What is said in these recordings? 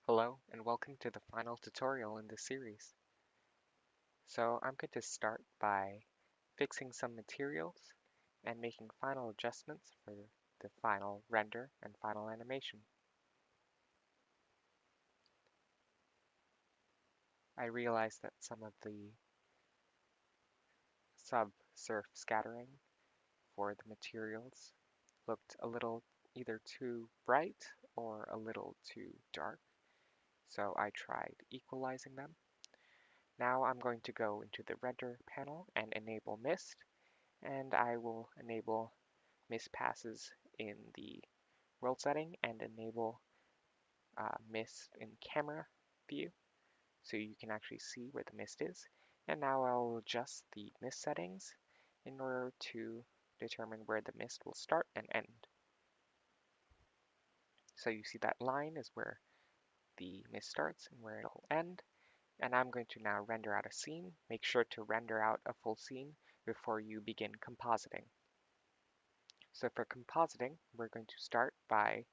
Hello and welcome to the final tutorial in this series. So I'm going to start by fixing some materials and making final adjustments for the final render and final animation. I realized that some of the sub-surf scattering for the materials looked a little either too bright or a little too dark, so I tried equalizing them. Now I'm going to go into the render panel and enable mist, and I will enable mist passes in the world setting and enable mist in camera view so you can actually see where the mist is. And now I'll adjust the mist settings in order to determine where the mist will start and end. So you see that line is where the mist starts and where it'll end. And I'm going to now render out a scene. Make sure to render out a full scene before you begin compositing. So for compositing, we're going to start by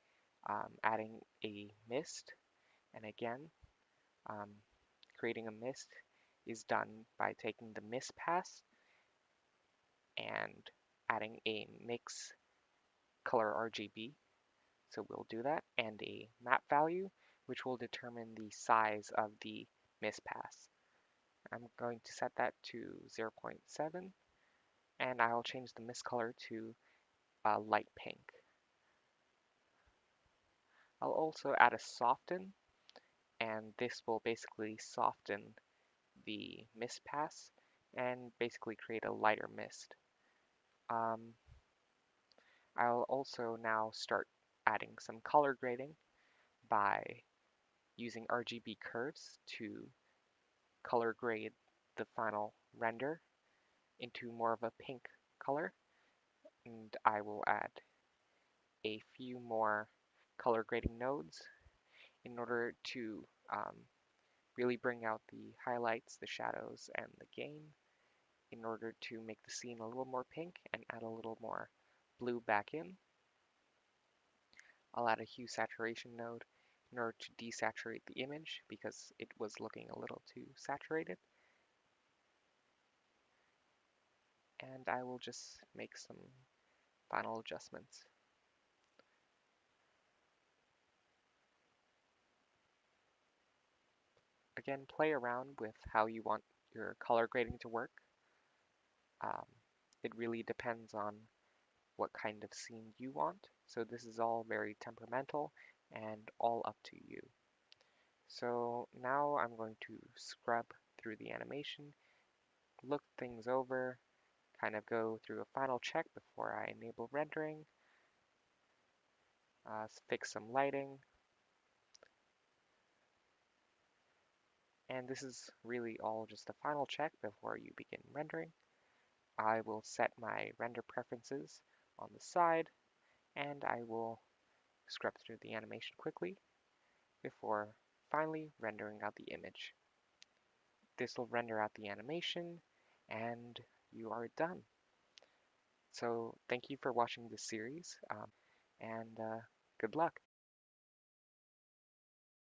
adding a mist. And again, um, creating a mist is done by taking the mist pass and adding a mix color RGB. So we'll do that, and a map value, which will determine the size of the mist pass. I'm going to set that to 0.7, and I'll change the mist color to light pink. I'll also add a soften, and this will basically soften the mist pass and basically create a lighter mist. I'll also now start adding some color grading by using RGB curves to color grade the final render into more of a pink color, and I will add a few more color grading nodes in order to really bring out the highlights, the shadows, and the gain in order to make the scene a little more pink and add a little more blue back in. I'll add a hue saturation node in order to desaturate the image because it was looking a little too saturated. And I will just make some final adjustments. Again, play around with how you want your color grading to work. Um, it really depends on what kind of scene you want. So this is all very temperamental and all up to you. So now I'm going to scrub through the animation, look things over, kind of go through a final check before I enable rendering, fix some lighting, and this is really all just a final check before you begin rendering. I will set my render preferences on the side, and I will scrub through the animation quickly before finally rendering out the image. This will render out the animation, and you are done. So thank you for watching this series, and good luck.